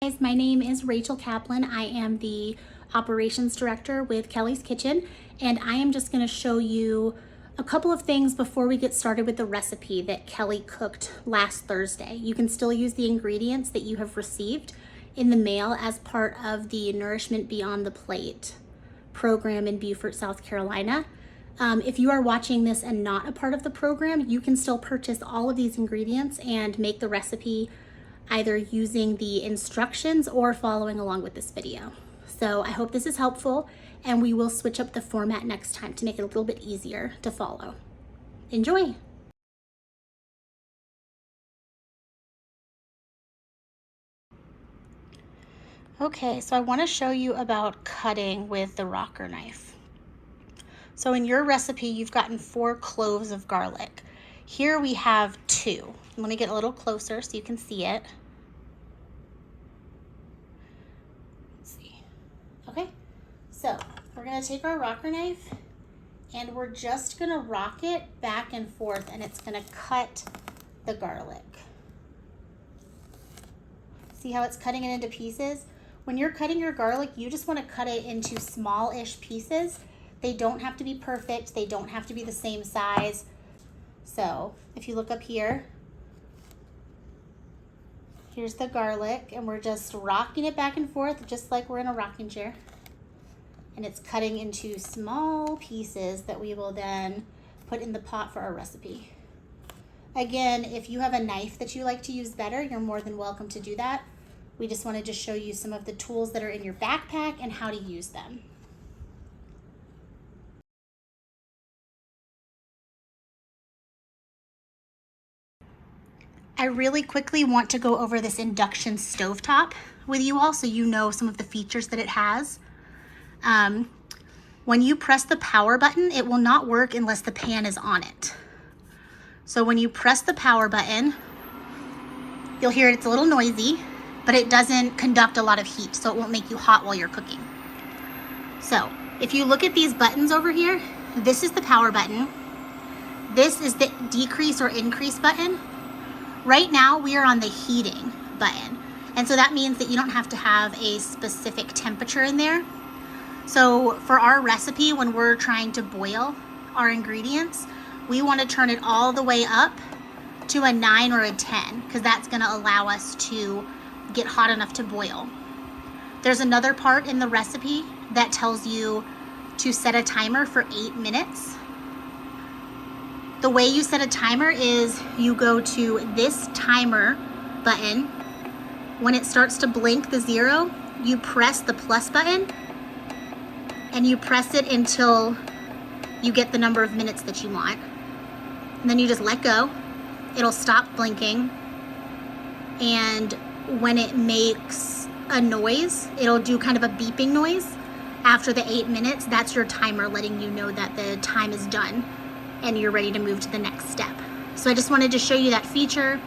Guys, my name is Rachel Kaplan. I am the operations director with Kelly's Kitchen, and I am just going to show you a couple of things before we get started with the recipe that Kelly cooked last Thursday. You can still use the ingredients that you have received in the mail as part of the Nourishment Beyond the Plate program in Beaufort, South Carolina. If you are watching this and not a part of the program, you can still purchase all of these ingredients and make the recipe either using the instructions or following along with this video. So I hope this is helpful, and we will switch up the format next time to make it a little bit easier to follow. Enjoy! Okay, so I want to show you about cutting with the rocker knife. So in your recipe, you've gotten 4 cloves of garlic. Here we have 2. Let me get a little closer so you can see it. Let's see. Okay, so we're gonna take our rocker knife and we're just gonna rock it back and forth, and it's gonna cut the garlic. See how it's cutting it into pieces? When you're cutting your garlic, you just wanna cut it into small-ish pieces. They don't have to be perfect. They don't have to be the same size. So if you look up here, here's the garlic, and we're just rocking it back and forth just like we're in a rocking chair. And it's cutting into small pieces that we will then put in the pot for our recipe. Again, if you have a knife that you like to use better, you're more than welcome to do that. We just wanted to show you some of the tools that are in your backpack and how to use them. I really quickly want to go over this induction stovetop with you all so you know some of the features that it has. When you press the power button, it will not work unless the pan is on it. So when you press the power button, you'll hear it's a little noisy, but it doesn't conduct a lot of heat, so it won't make you hot while you're cooking. So if you look at these buttons over here, this is the power button. This is the decrease or increase button. Right now we are on the heating button, and so that means that you don't have to have a specific temperature in there. So for our recipe, when we're trying to boil our ingredients, we want to turn it all the way up to a 9 or a 10, because that's going to allow us to get hot enough to boil. There's another part in the recipe that tells you to set a timer for 8 minutes. The way you set a timer is you go to this timer button. When it starts to blink the 0, you press the plus button, and you press it until you get the number of minutes that you want. And then you just let go. It'll stop blinking. And when it makes a noise, it'll do kind of a beeping noise. After the 8 minutes, that's your timer letting you know that the time is done and you're ready to move to the next step. So I just wanted to show you that feature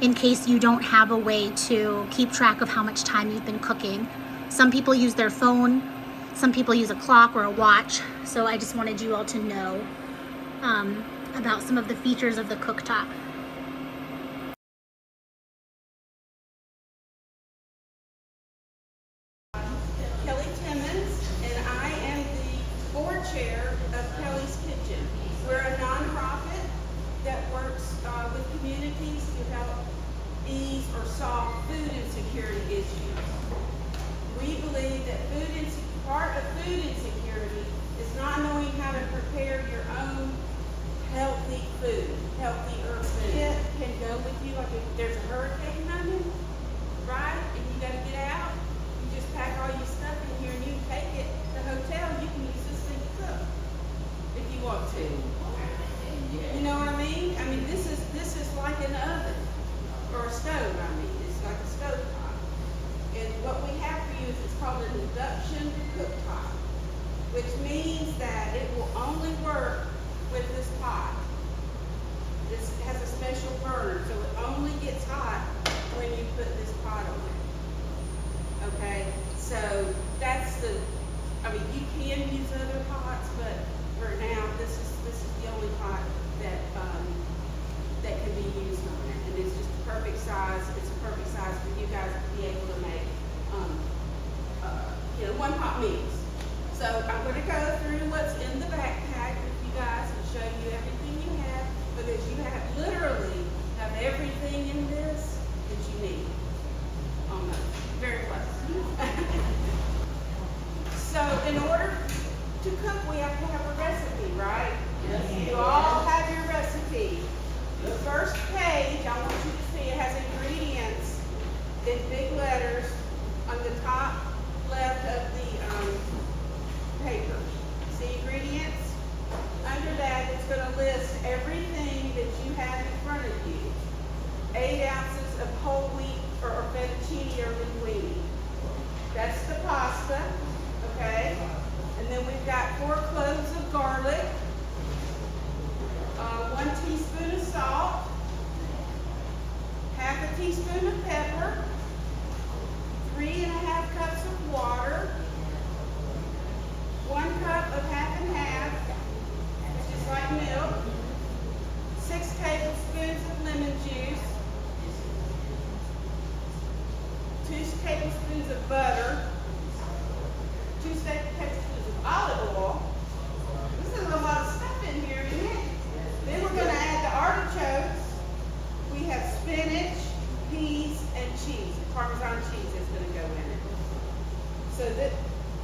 in case you don't have a way to keep track of how much time you've been cooking. Some people use their phone, some people use a clock or a watch. So I just wanted you all to know about some of the features of the cooktop. We're a nonprofit that works with communities to help ease or solve food insecurity issues. We believe that part of food insecurity is not knowing how to prepare your own healthy food, healthier food. It can go with you like if there's a hurricane coming, right? And you got to get out. You just pack all your stuff in here and you take it to the hotel. You can use this thing to cook if you want to. You know what I mean? I mean, this is like an oven or a stove. I mean, it's like a stove top. And what we have for you is it's called an induction cooktop, which means that it will only work with this pot. This has a special burner, so it only gets hot one pot meals. So I'm going to go through what's in the backpack with you guys and show you everything you have, because you literally have everything in this that you need. Almost. Very close. So in order to cook, we have to have a recipe, right? Yes. You all have your recipe. The first page, I want you to see, it has ingredients in big letters on the top left of the paper. See ingredients? Under that, it's going to list everything that you have in front of you. 8 ounces of whole wheat or fettuccine or linguine. That's the pasta, okay? And then we've got 4 cloves of garlic, 1 teaspoon of salt, half a teaspoon of pepper, 3½ cups of water, 1 cup of half and half, which is like milk, 6 tablespoons of lemon juice, 2 tablespoons of butter, 2 tablespoons of olive oil. This is a lot of stuff in here, isn't it? Then we're going to add the artichokes. We have spinach, peas, and cheese. Parmesan cheese is going to go in it. So that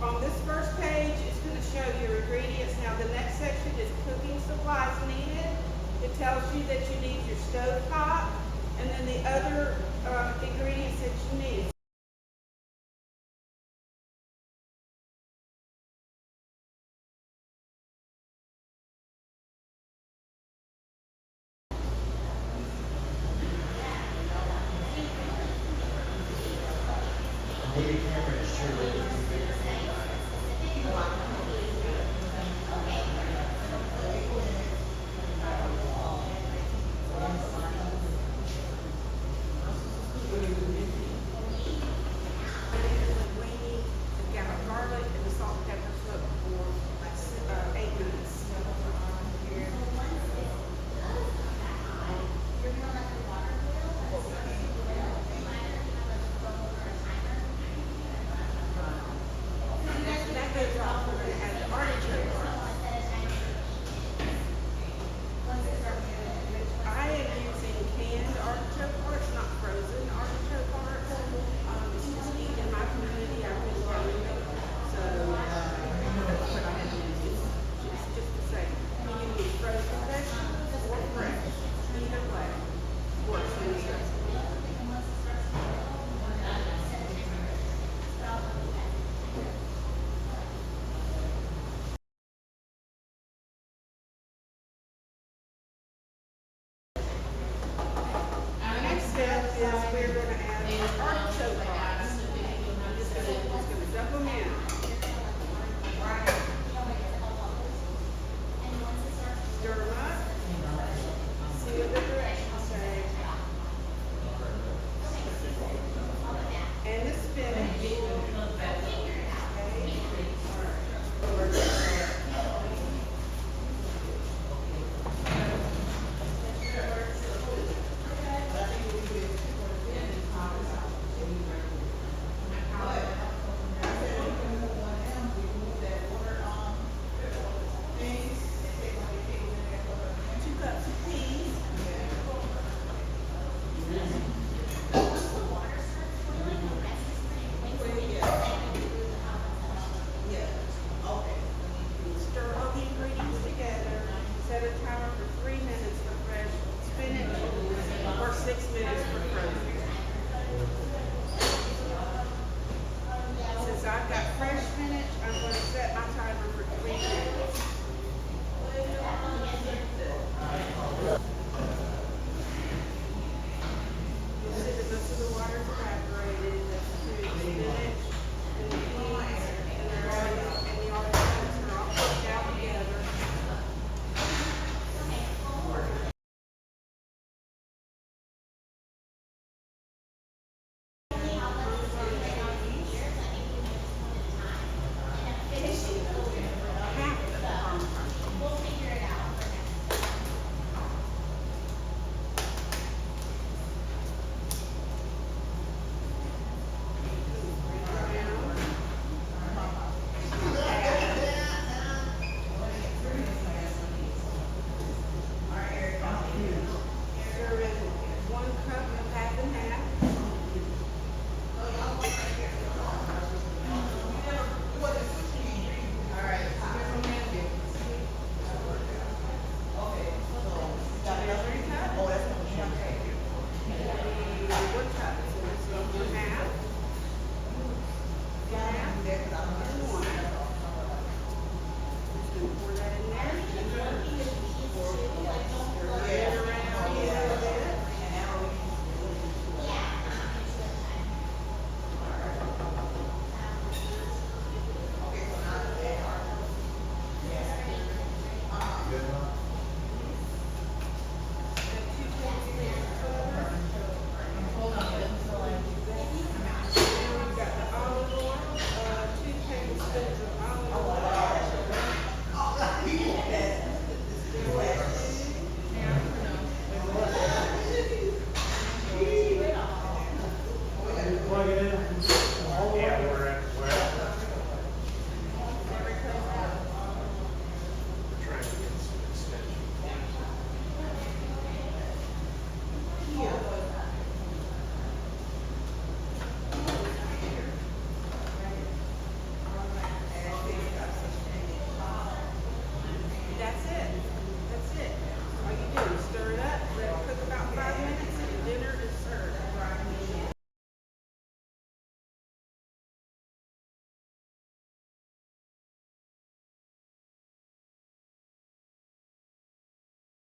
on this first page, it's going to show your ingredients. Now the next section is cooking supplies needed. It tells you that you need your stove top, and then the other ingredients that you need. We're going to add artichoke pods. I'm just going to dump them in. Stir them up. See what the directions say. And the spinach. Set a timer for 3 minutes for fresh spinach or 6 minutes for